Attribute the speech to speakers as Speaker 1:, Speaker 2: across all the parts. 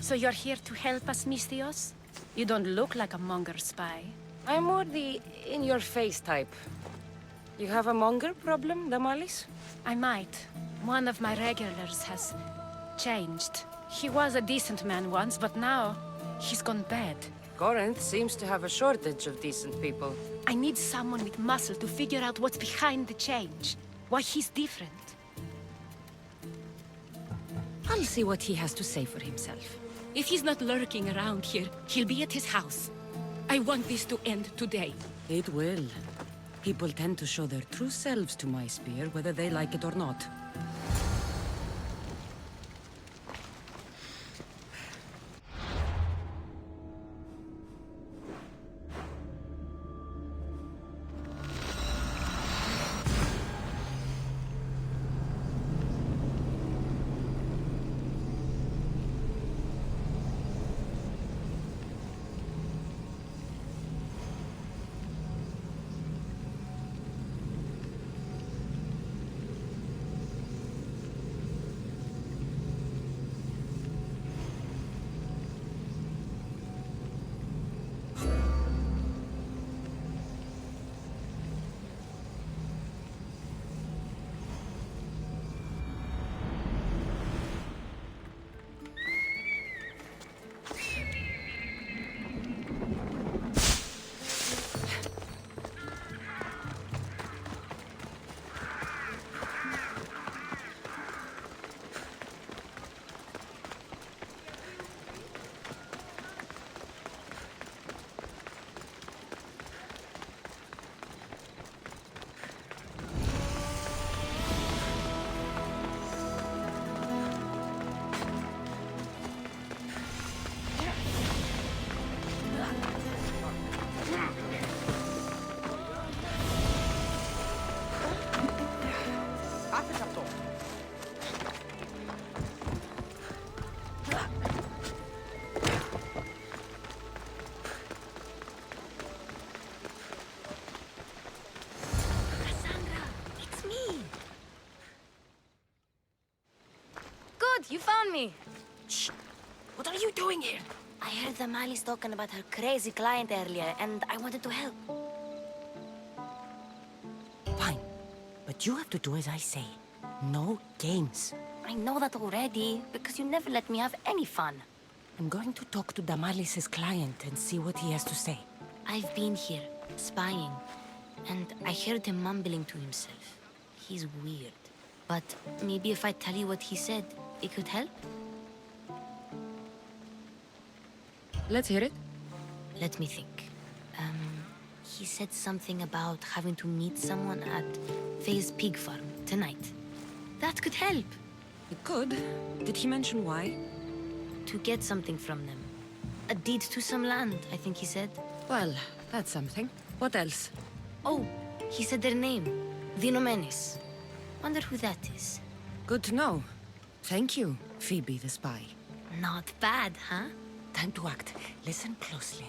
Speaker 1: So you're here to help us, Misthios? You don't look like a monger spy.
Speaker 2: I'm more the in-your-face type. You have a monger problem, Damalis?
Speaker 1: I might. One of my regulars has changed. He was a decent man once, but now he's gone bad.
Speaker 2: Corinth seems to have a shortage of decent people.
Speaker 1: I need someone with muscle to figure out what's behind the change. Why he's different.
Speaker 3: I'll see what he has to say for himself. If he's not lurking around here, he'll be at his house. I want this to end today.
Speaker 4: It will. People tend to show their true selves to my spear, whether they like it or not.
Speaker 2: You found me!
Speaker 3: Shh! What are you doing here?
Speaker 5: I heard the Mali's talking about her crazy client earlier, and I wanted to help.
Speaker 4: Fine. But you have to do as I say. No games.
Speaker 5: I know that already, because you never let me have any fun.
Speaker 4: I'm going to talk to Damalis' client and see what he has to say.
Speaker 5: I've been here, spying, and I heard him mumbling to himself. He's weird. But maybe if I tell you what he said, it could help?
Speaker 4: Let's hear it.
Speaker 5: Let me think. He said something about having to meet someone at Faye's pig farm tonight. That could help.
Speaker 4: It could. Did he mention why?
Speaker 5: To get something from them. A deed to some land, I think he said.
Speaker 4: Well, that's something. What else?
Speaker 5: Oh, he said their name. Vinomenes. Wonder who that is.
Speaker 4: Good to know. Thank you, Phoebe the spy.
Speaker 5: Not bad, huh?
Speaker 4: Time to act. Listen closely.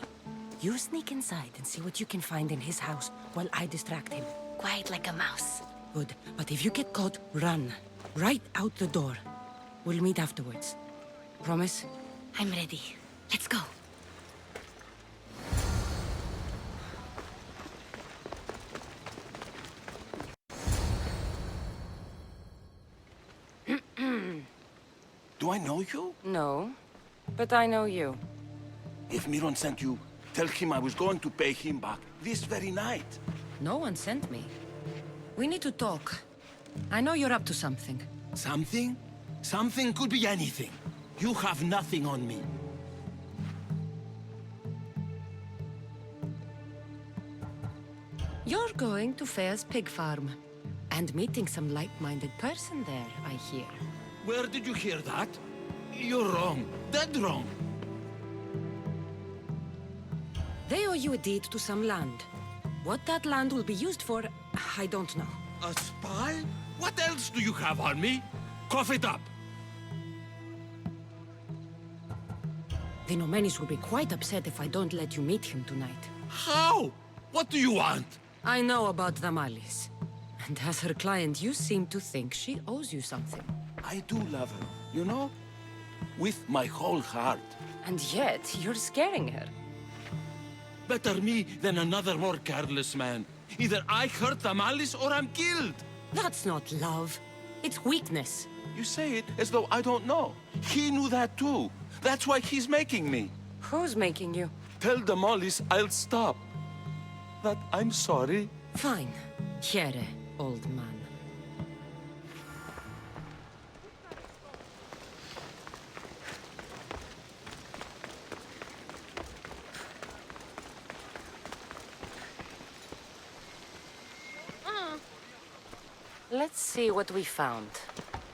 Speaker 4: You sneak inside and see what you can find in his house while I distract him.
Speaker 5: Quiet like a mouse.
Speaker 4: Good. But if you get caught, run. Right out the door. We'll meet afterwards. Promise?
Speaker 5: I'm ready. Let's go.
Speaker 6: Do I know you?
Speaker 2: No, but I know you.
Speaker 6: If Miron sent you, tell him I was going to pay him back this very night.
Speaker 4: No one sent me. We need to talk. I know you're up to something.
Speaker 6: Something? Something could be anything. You have nothing on me.
Speaker 4: You're going to Faye's pig farm. And meeting some like-minded person there, I hear.
Speaker 6: Where did you hear that? You're wrong. Dead wrong.
Speaker 4: They owe you a deed to some land. What that land will be used for, I don't know.
Speaker 6: A spy? What else do you have on me? Cough it up.
Speaker 4: Vinomenes will be quite upset if I don't let you meet him tonight.
Speaker 6: How? What do you want?
Speaker 4: I know about Damalis. And as her client, you seem to think she owes you something.
Speaker 6: I do love her, you know? with my whole heart.
Speaker 2: And yet, you're scaring her.
Speaker 6: Better me than another more careless man. Either I hurt Damalis or I'm killed.
Speaker 4: That's not love. It's weakness.
Speaker 6: You say it as though I don't know. He knew that too. That's why he's making me.
Speaker 2: Who's making you?
Speaker 6: Tell Damalis I'll stop. That I'm sorry.
Speaker 4: Fine. Here, old man.
Speaker 2: Let's see what we found.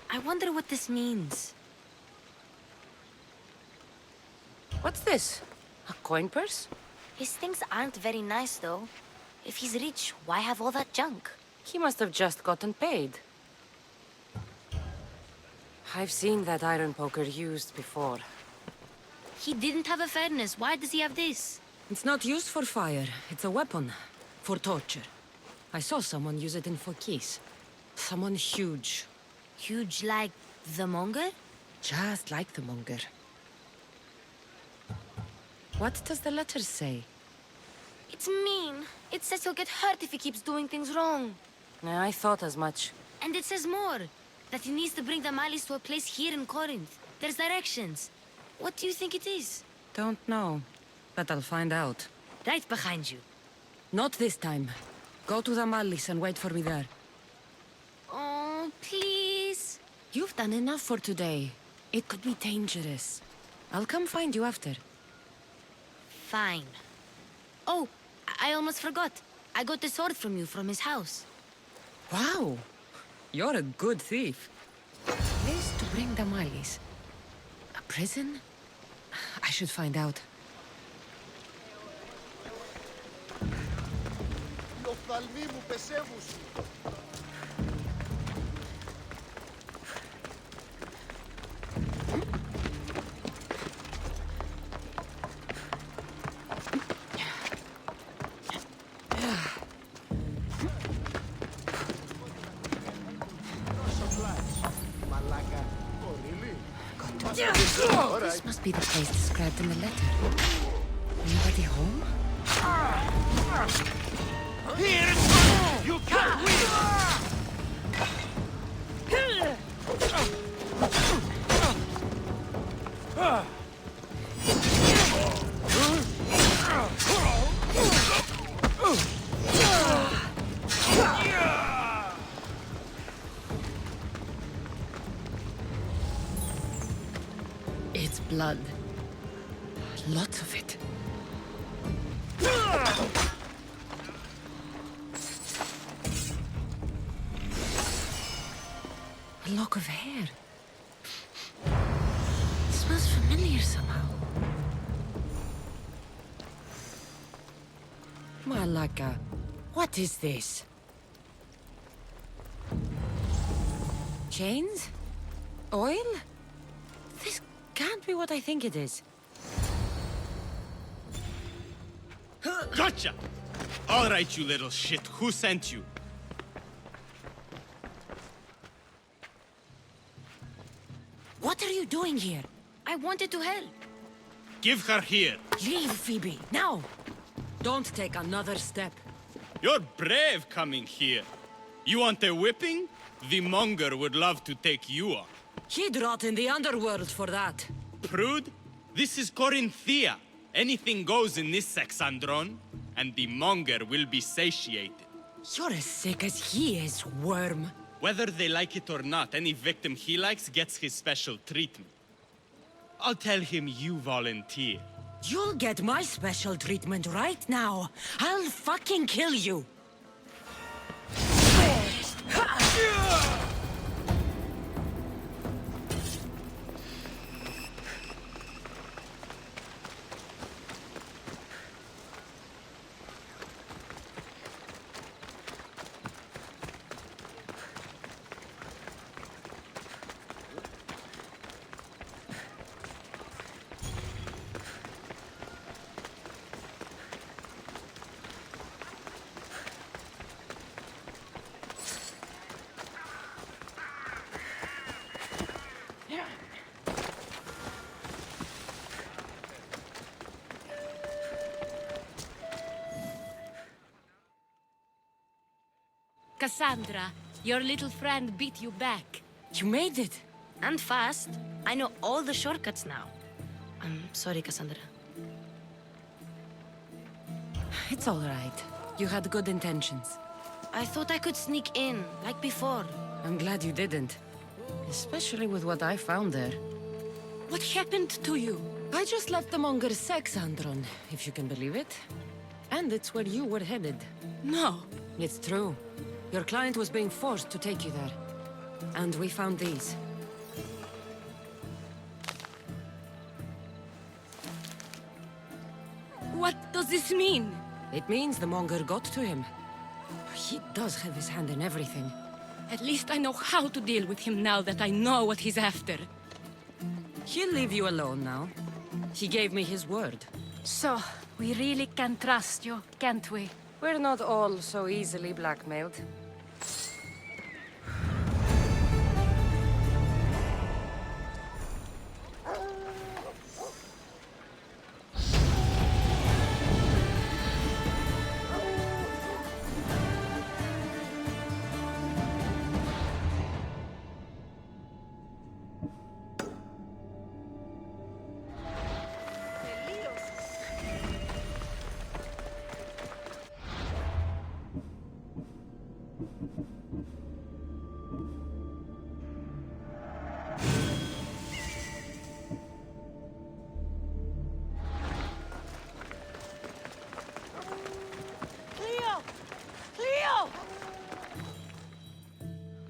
Speaker 5: I wonder what this means.
Speaker 2: What's this? A coin purse?
Speaker 5: His things aren't very nice, though. If he's rich, why have all that junk?
Speaker 2: He must have just gotten paid. I've seen that iron poker used before.
Speaker 5: He didn't have a furnace. Why does he have this?
Speaker 4: It's not used for fire. It's a weapon. For torture. I saw someone use it in Phokis. Someone huge.
Speaker 5: Huge like the monger?
Speaker 4: Just like the monger. What does the letter say?
Speaker 5: It's mean. It says he'll get hurt if he keeps doing things wrong.
Speaker 2: I thought as much.
Speaker 5: And it says more. That he needs to bring the malice to a place here in Corinth. There's directions. What do you think it is?
Speaker 4: Don't know. But I'll find out.
Speaker 5: Right behind you.
Speaker 4: Not this time. Go to the Malice and wait for me there.
Speaker 5: Oh, please.
Speaker 4: You've done enough for today. It could be dangerous. I'll come find you after.
Speaker 5: Fine. Oh, I almost forgot. I got the sword from you from his house.
Speaker 4: Wow! You're a good thief. Place to bring the Malice. A prison? I should find out. This must be the place described in the letter. Anybody home?
Speaker 6: Here! You can't win!
Speaker 4: It's blood. Lots of it. A lock of hair. It smells familiar somehow. Malaka, what is this? Chains? Oil? This can't be what I think it is.
Speaker 7: Gotcha! All right, you little shit. Who sent you?
Speaker 4: What are you doing here?
Speaker 5: I wanted to help.
Speaker 7: Give her here.
Speaker 4: Leave, Phoebe, now! Don't take another step.
Speaker 7: You're brave coming here. You want a whipping? The monger would love to take you on.
Speaker 4: He'd rot in the underworld for that.
Speaker 7: Prude, this is Corinthia. Anything goes in this Kassandron, and the monger will be satiated.
Speaker 4: You're as sick as he is, worm.
Speaker 7: Whether they like it or not, any victim he likes gets his special treatment. I'll tell him you volunteer.
Speaker 4: You'll get my special treatment right now. I'll fucking kill you.
Speaker 3: Kassandra, your little friend beat you back.
Speaker 4: You made it!
Speaker 5: And fast. I know all the shortcuts now. I'm sorry, Cassandra.
Speaker 4: It's all right. You had good intentions.
Speaker 5: I thought I could sneak in, like before.
Speaker 4: I'm glad you didn't. Especially with what I found there.
Speaker 3: What happened to you?
Speaker 4: I just left the Monger's sex andron, if you can believe it. And it's where you were headed.
Speaker 3: No.
Speaker 4: It's true. Your client was being forced to take you there. And we found these.
Speaker 3: What does this mean?
Speaker 4: It means the Monger got to him. He does have his hand in everything.
Speaker 3: At least I know how to deal with him now that I know what he's after.
Speaker 4: He'll leave you alone now. He gave me his word.
Speaker 1: So, we really can trust you, can't we?
Speaker 2: We're not all so easily blackmailed.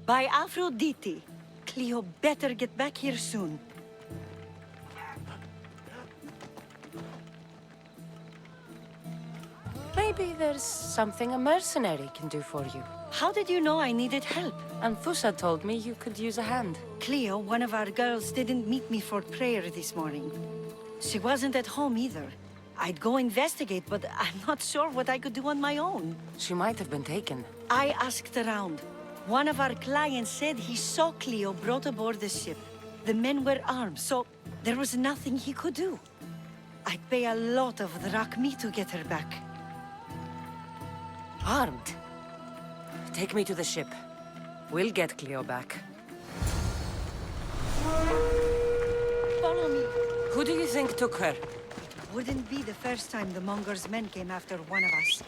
Speaker 8: By Aphrodite, Cleo better get back here soon.
Speaker 2: Maybe there's something a mercenary can do for you.
Speaker 8: How did you know I needed help?
Speaker 2: Anfusa told me you could use a hand.
Speaker 8: Cleo, one of our girls, didn't meet me for prayer this morning. She wasn't at home either. I'd go investigate, but I'm not sure what I could do on my own.
Speaker 2: She might have been taken.
Speaker 8: I asked around. One of our clients said he saw Cleo brought aboard the ship. The men were armed, so there was nothing he could do. I'd pay a lot of drachmi to get her back.
Speaker 2: Armed? Take me to the ship. We'll get Cleo back.
Speaker 8: Follow me.
Speaker 2: Who do you think took her?
Speaker 8: Wouldn't be the first time the Monger's men came after one of us.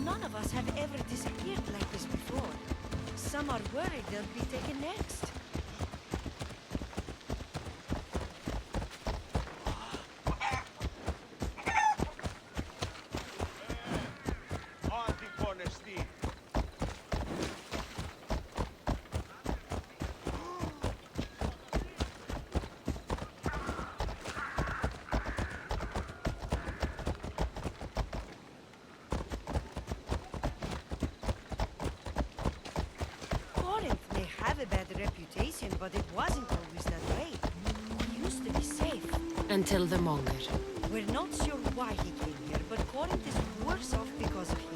Speaker 8: None of us have ever disappeared like this before. Some are worried they'll be taken next. A bad reputation, but it wasn't always that way. He used to be safe.
Speaker 4: Until the Monger.
Speaker 8: We're not sure why he came here, but Corinth is worse off because of him.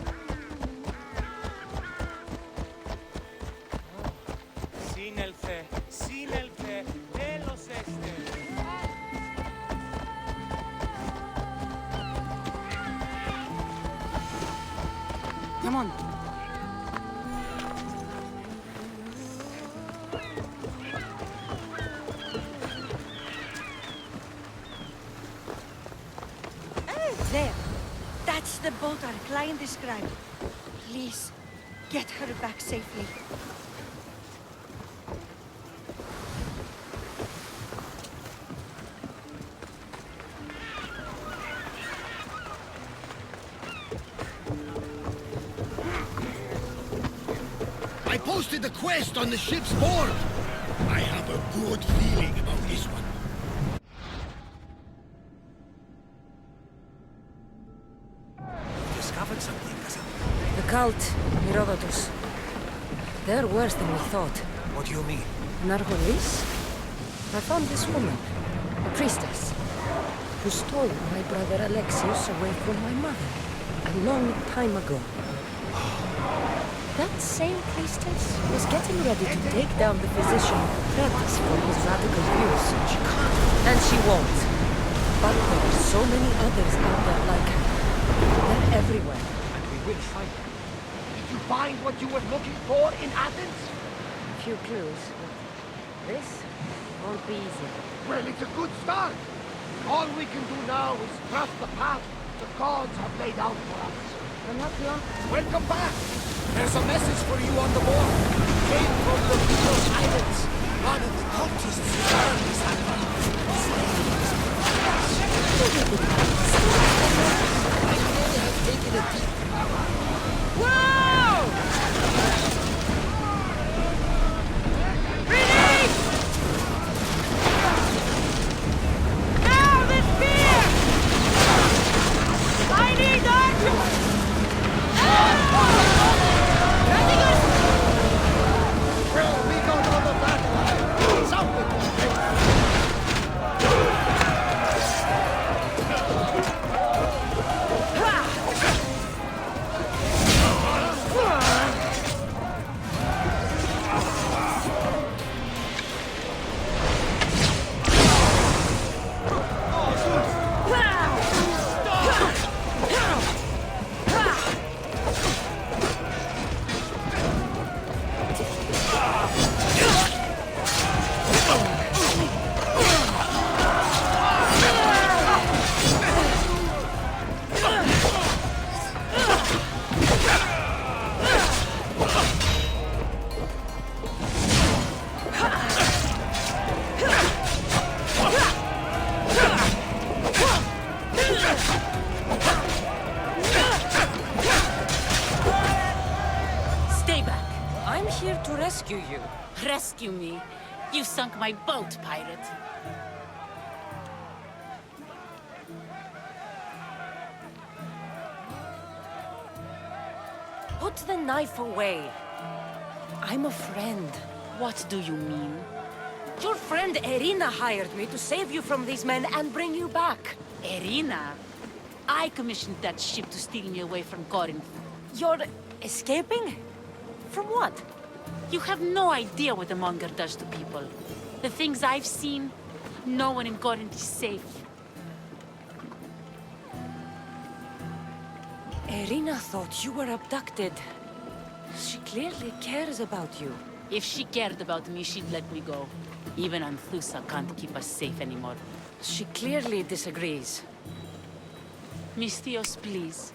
Speaker 9: Sinelfe, velos este.
Speaker 2: Come on.
Speaker 8: There. That's the boat our client described. Please, get her back safely.
Speaker 10: I posted the quest on the ship's board. I have a good feeling about this one.
Speaker 2: The cult, Herodotus. They're worse than we thought.
Speaker 10: What do you mean?
Speaker 2: Narholis? I found this woman, a priestess, who stole my brother Alexios away from my mother a long time ago. That same priestess was getting ready to take down the physician Pretis for his radical views. She can't. And she won't. But there are so many others out there like her. They're everywhere.
Speaker 10: And we will find them. Did you find what you were looking for in Athens?
Speaker 2: A few clues. This won't be easy.
Speaker 10: Well, it's a good start. All we can do now is trust the path the gods have laid out for us.
Speaker 2: Anapion?
Speaker 10: Welcome back. There's a message for you on the board. Came from the People's Islands. One of the cultists learned this animal. I may have taken a deep...
Speaker 1: Whoa! Ready! Now the spear! I need archers!
Speaker 10: Well, we go down the battle line. Something will take.
Speaker 2: Rescue you.
Speaker 3: Rescue me. You sunk my boat, pirate.
Speaker 2: Put the knife away. I'm a friend.
Speaker 3: What do you mean?
Speaker 2: Your friend Irina hired me to save you from these men and bring you back.
Speaker 3: Irina? I commissioned that ship to steal me away from Corinth.
Speaker 2: You're escaping? From what?
Speaker 3: You have no idea what the Monger does to people. The things I've seen, no one in Corinth is safe.
Speaker 2: Irina thought you were abducted. She clearly cares about you.
Speaker 3: If she cared about me, she'd let me go. Even Anthusa can't keep us safe anymore.
Speaker 2: She clearly disagrees.
Speaker 3: Misthios, please.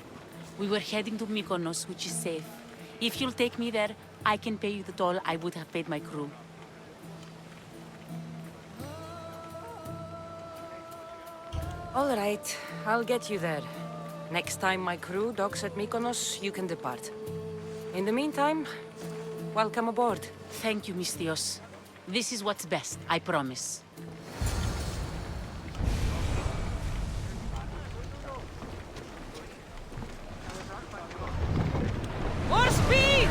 Speaker 3: We were heading to Mykonos, which is safe. If you'll take me there, I can pay you the toll I would have paid my crew.
Speaker 2: All right, I'll get you there. Next time my crew docks at Mykonos, you can depart. In the meantime, welcome aboard.
Speaker 3: Thank you, Misthios. This is what's best, I promise.
Speaker 1: More speed!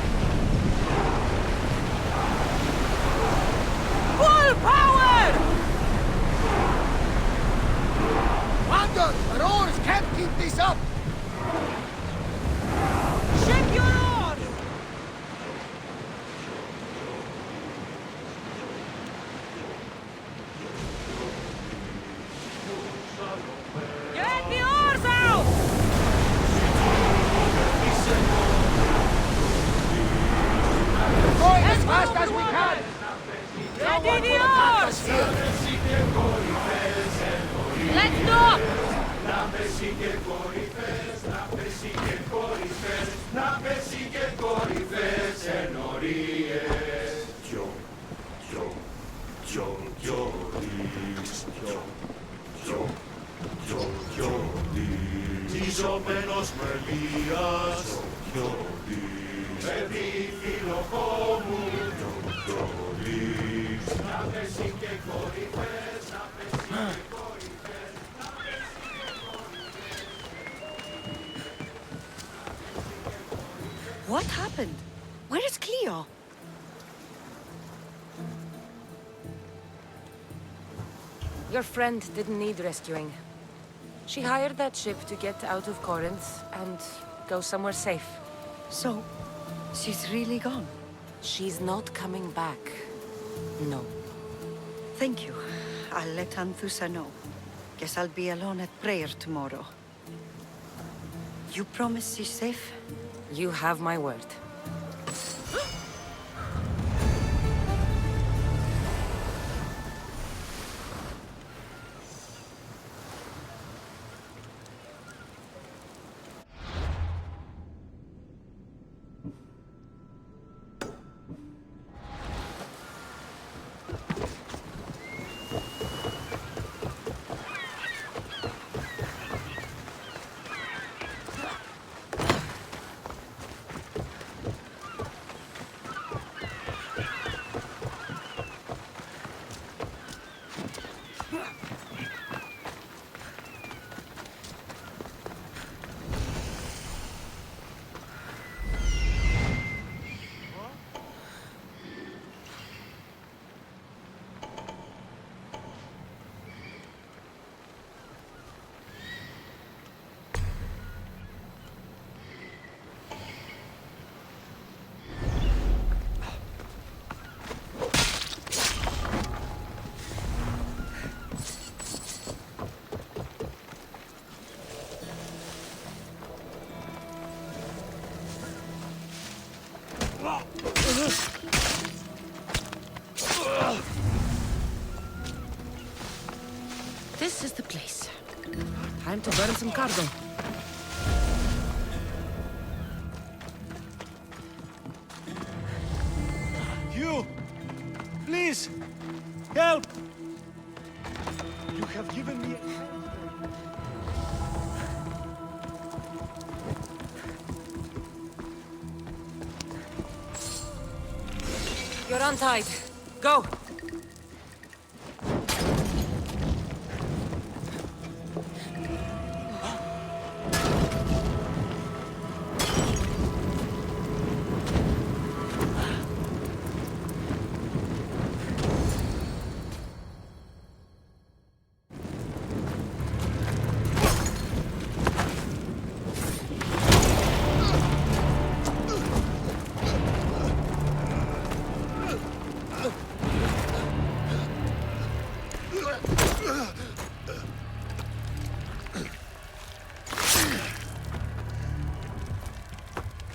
Speaker 1: Full power!
Speaker 10: Wonder, our oars can't keep this up!
Speaker 1: Check your oars! Get the oars out!
Speaker 10: Going as fast as we can!
Speaker 1: Ready the oars! Let's dock!
Speaker 8: What happened? Where is Cleo?
Speaker 2: Your friend didn't need rescuing. She hired that ship to get out of Corinth and go somewhere safe.
Speaker 8: So, she's really gone?
Speaker 2: She's not coming back. No.
Speaker 8: Thank you. I'll let Anthusa know. Guess I'll be alone at prayer tomorrow. You promise she's safe?
Speaker 2: You have my word. This is the place. Time to burn some cargo.
Speaker 9: You! Please! Help! You have given me a...
Speaker 2: You're untied. Go!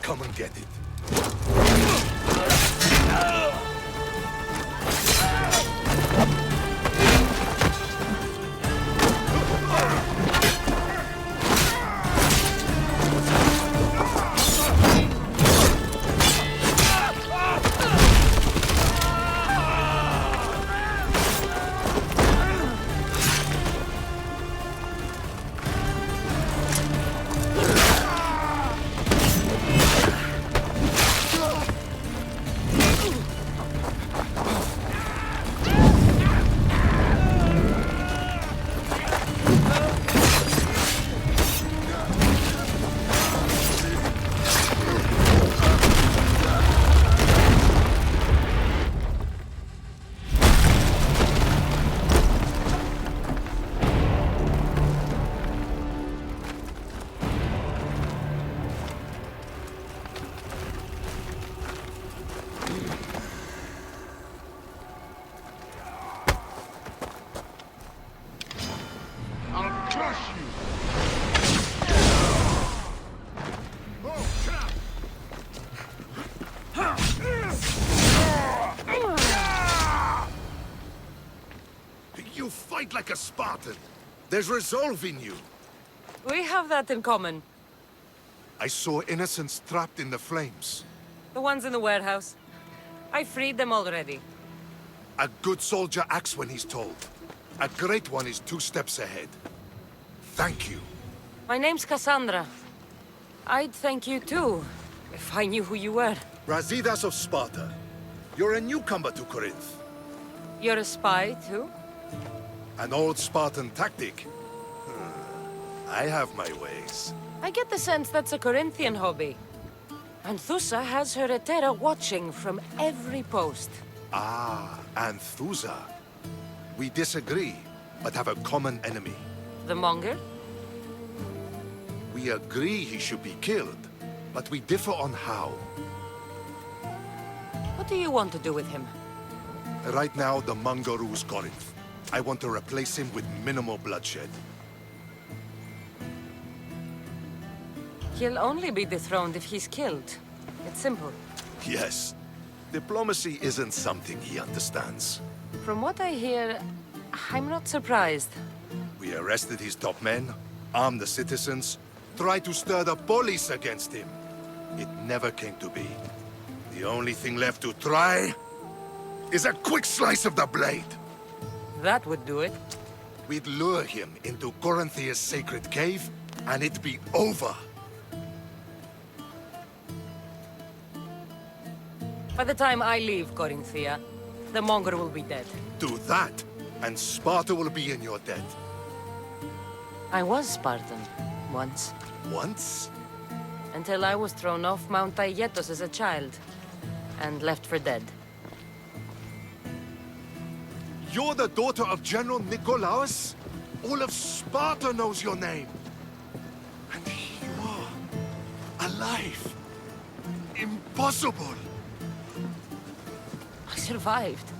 Speaker 10: Come and get it. You fight like a Spartan. There's resolve in you.
Speaker 2: We have that in common.
Speaker 10: I saw innocents trapped in the flames.
Speaker 2: The ones in the warehouse. I freed them already.
Speaker 10: A good soldier acts when he's told. A great one is 2 steps ahead. Thank you.
Speaker 2: My name's Kassandra. I'd thank you too, if I knew who you were.
Speaker 10: Leonidas of Sparta. You're a newcomer to Corinth.
Speaker 2: You're a spy too?
Speaker 10: An old Spartan tactic. I have my ways.
Speaker 2: I get the sense that's a Corinthian hobby. Anthusa has her Etera watching from every post.
Speaker 10: Ah, Anthusa. We disagree.
Speaker 11: but have a common enemy.
Speaker 2: The Monger?
Speaker 11: We agree he should be killed, but we differ on how.
Speaker 2: What do you want to do with him?
Speaker 11: Right now, the Monger rules Corinth. I want to replace him with minimal bloodshed.
Speaker 2: He'll only be dethroned if he's killed. It's simple.
Speaker 11: Yes. Diplomacy isn't something he understands.
Speaker 2: From what I hear, I'm not surprised.
Speaker 11: We arrested his top men, armed the citizens, tried to stir the police against him. It never came to be. The only thing left to try is a quick slice of the blade.
Speaker 2: That would do it.
Speaker 11: We'd lure him into Corinthia's sacred cave, and it'd be over.
Speaker 2: By the time I leave Corinthia, the Monger will be dead.
Speaker 11: Do that, and Sparta will be in your debt.
Speaker 2: I was Spartan, once.
Speaker 11: Once?
Speaker 2: Until I was thrown off Mount Aietos as a child, and left for dead.
Speaker 11: You're the daughter of General Nikolaos? All of Sparta knows your name. And here you are, alive. Impossible.
Speaker 2: I survived.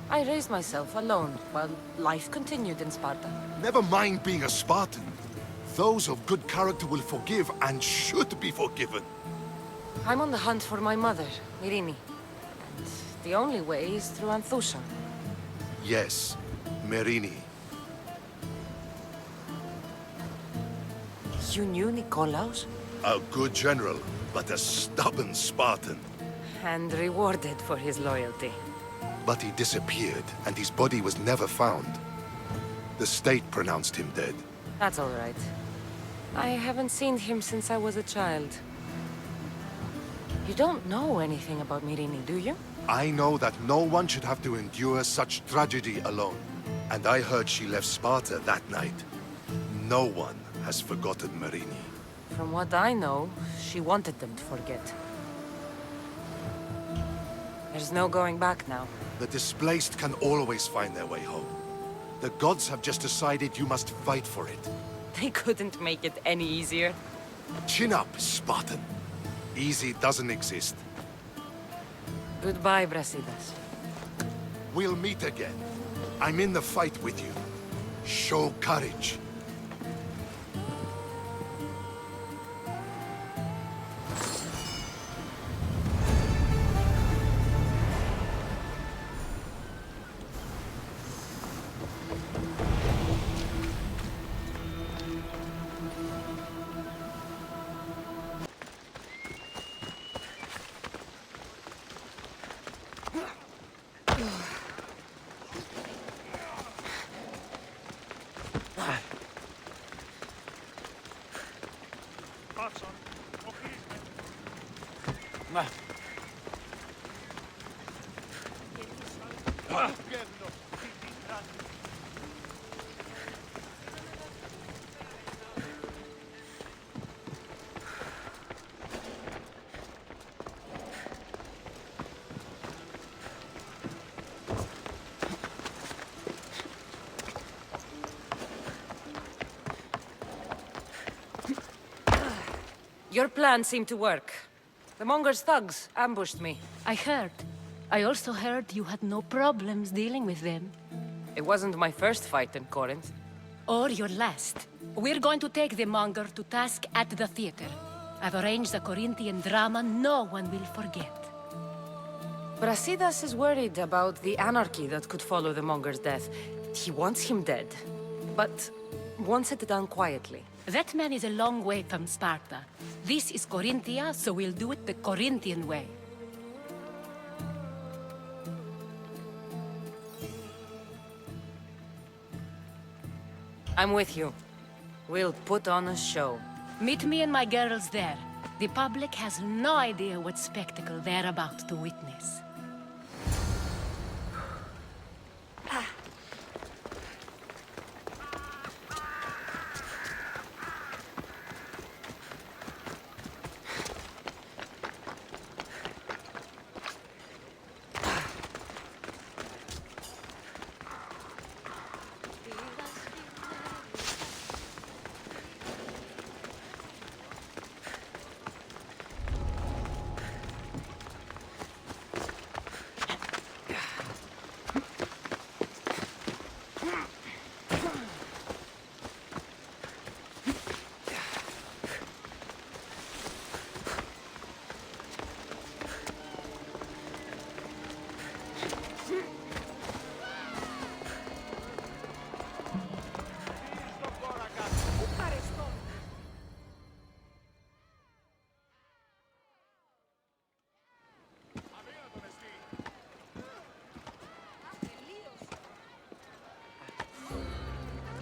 Speaker 2: I raised myself alone, while life continued in Sparta.
Speaker 11: Never mind being a Spartan. Those of good character will forgive and should be forgiven.
Speaker 2: I'm on the hunt for my mother, Myrini. And the only way is through Anthousa.
Speaker 11: Yes, Myrini.
Speaker 2: You knew Nikolaos?
Speaker 11: A good general, but a stubborn Spartan.
Speaker 2: And rewarded for his loyalty.
Speaker 11: But he disappeared, and his body was never found. The state pronounced him dead.
Speaker 2: That's all right. I haven't seen him since I was a child. You don't know anything about Myrini, do you?
Speaker 11: I know that no one should have to endure such tragedy alone. And I heard she left Sparta that night. No one has forgotten Myrini.
Speaker 2: From what I know, she wanted them to forget. There's no going back now.
Speaker 11: The displaced can always find their way home. The gods have just decided you must fight for it.
Speaker 2: They couldn't make it any easier.
Speaker 11: Chin up, Spartan. Easy doesn't exist.
Speaker 2: Goodbye, Brasidas.
Speaker 11: We'll meet again. I'm in the fight with you. Show courage.
Speaker 2: Your plan seemed to work. The Monger's thugs ambushed me.
Speaker 1: I heard. I also heard you had no problems dealing with them.
Speaker 2: It wasn't my first fight in Corinth.
Speaker 1: Or your last. We're going to take the Monger to task at the theater. I've arranged a Corinthian drama no one will forget.
Speaker 2: Brasidas is worried about the anarchy that could follow the Monger's death. He wants him dead, but wants it done quietly.
Speaker 1: That man is a long way from Sparta. This is Corinthia, so we'll do it the Corinthian way.
Speaker 2: I'm with you. We'll put on a show.
Speaker 1: Meet me and my girls there. The public has no idea what spectacle they're about to witness.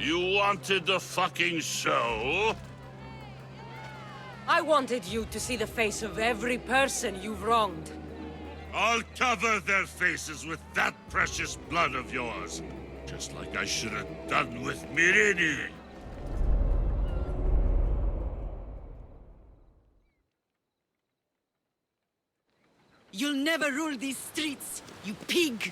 Speaker 6: You wanted the fucking show?
Speaker 2: I wanted you to see the face of every person you've wronged.
Speaker 6: I'll cover their faces with that precious blood of yours. Just like I should have done with Myrini.
Speaker 8: You'll never rule these streets, you pig!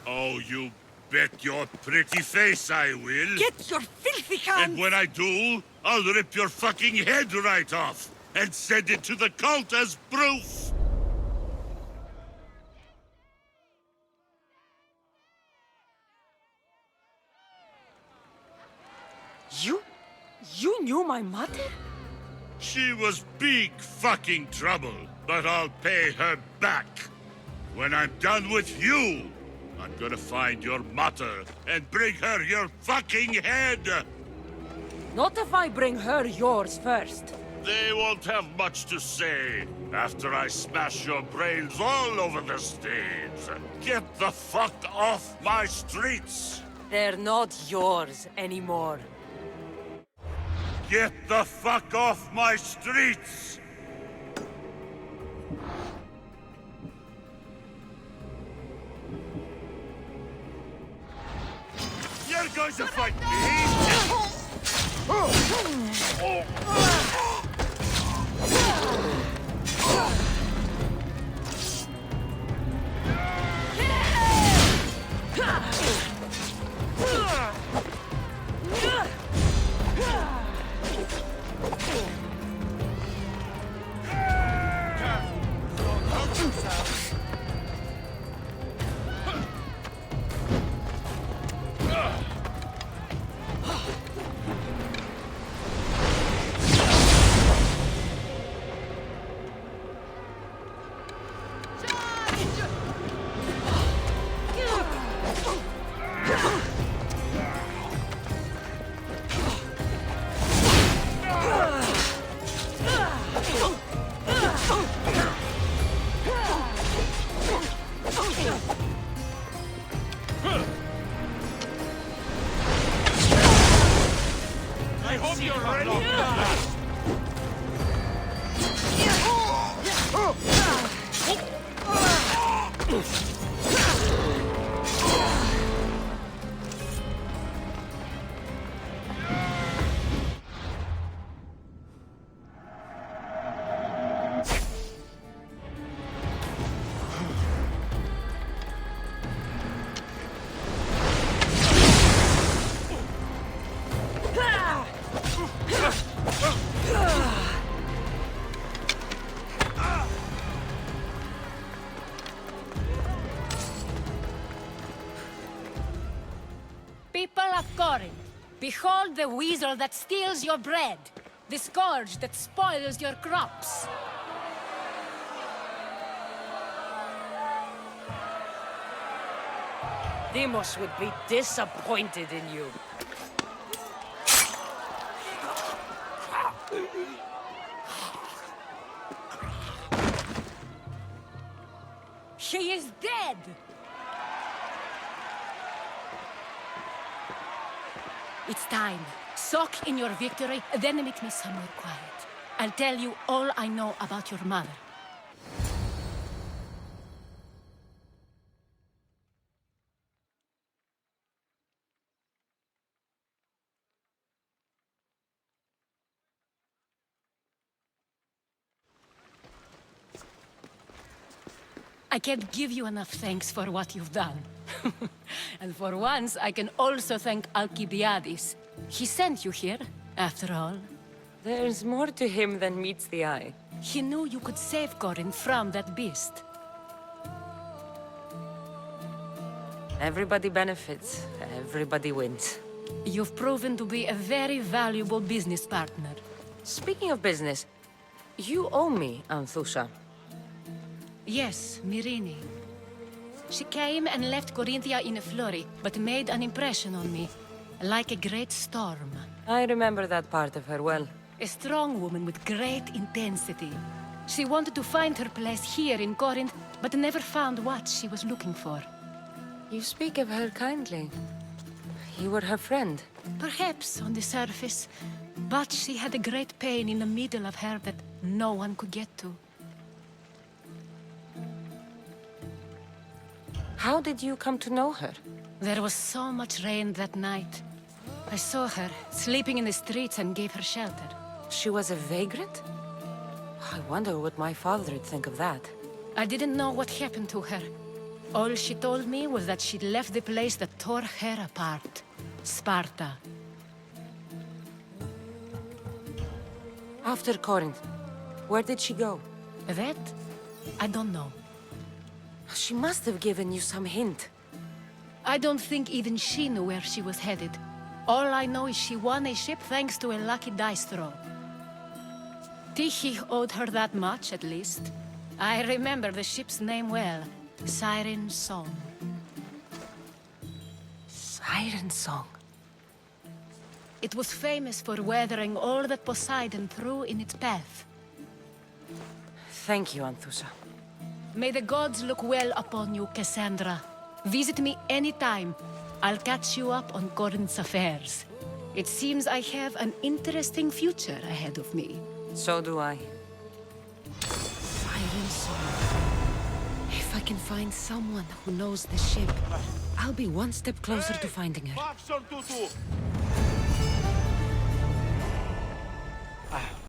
Speaker 6: Oh, you bet your pretty face I will.
Speaker 8: Get your filthy hands!
Speaker 6: And when I do, I'll rip your fucking head right off and send it to the cult as proof.
Speaker 2: You knew my mother?
Speaker 6: She was big fucking trouble, but I'll pay her back. When I'm done with you, I'm gonna find your mother and bring her your fucking head!
Speaker 2: Not if I bring her yours first.
Speaker 6: They won't have much to say after I smash your brains all over the stage. Get the fuck off my streets!
Speaker 2: They're not yours anymore.
Speaker 6: Get the fuck off my streets! You're going to fight me? I hope you're ready.
Speaker 1: People of Corinth, behold the weasel that steals your bread, the scourge that spoils your crops.
Speaker 2: Demos would be disappointed in you.
Speaker 1: He is dead! It's time. Soak in your victory, then meet me somewhere quiet. I'll tell you all I know about your mother. I can't give you enough thanks for what you've done. And for once, I can also thank Alcibiades. He sent you here, after all.
Speaker 2: There's more to him than meets the eye.
Speaker 1: He knew you could save Corinth from that beast.
Speaker 2: Everybody benefits, everybody wins.
Speaker 1: You've proven to be a very valuable business partner.
Speaker 2: Speaking of business, you owe me, Anthusha.
Speaker 1: Yes, Myrini. She came and left Corinthia in a flurry, but made an impression on me, like a great storm.
Speaker 2: I remember that part of her well.
Speaker 1: A strong woman with great intensity. She wanted to find her place here in Corinth, but never found what she was looking for.
Speaker 2: You speak of her kindly. You were her friend.
Speaker 1: Perhaps on the surface, but she had a great pain in the middle of her that no one could get to.
Speaker 2: How did you come to know her?
Speaker 1: There was so much rain that night. I saw her, sleeping in the streets, and gave her shelter.
Speaker 2: She was a vagrant? I wonder what my father would think of that.
Speaker 1: I didn't know what happened to her. All she told me was that she'd left the place that tore her apart. Sparta.
Speaker 2: After Corinth, where did she go?
Speaker 1: That? I don't know.
Speaker 2: She must have given you some hint.
Speaker 1: I don't think even she knew where she was headed. All I know is she won a ship thanks to a lucky dice throw. Tyche owed her that much, at least. I remember the ship's name well. Siren Song.
Speaker 2: Siren Song.
Speaker 1: It was famous for weathering all that Poseidon threw in its path.
Speaker 2: Thank you, Anthusa.
Speaker 1: May the gods look well upon you, Kassandra. Visit me anytime. I'll catch you up on Corinth's affairs. It seems I have an interesting future ahead of me.
Speaker 2: So do I.
Speaker 3: Siren Song. If I can find someone who knows the ship, I'll be one step closer to finding her.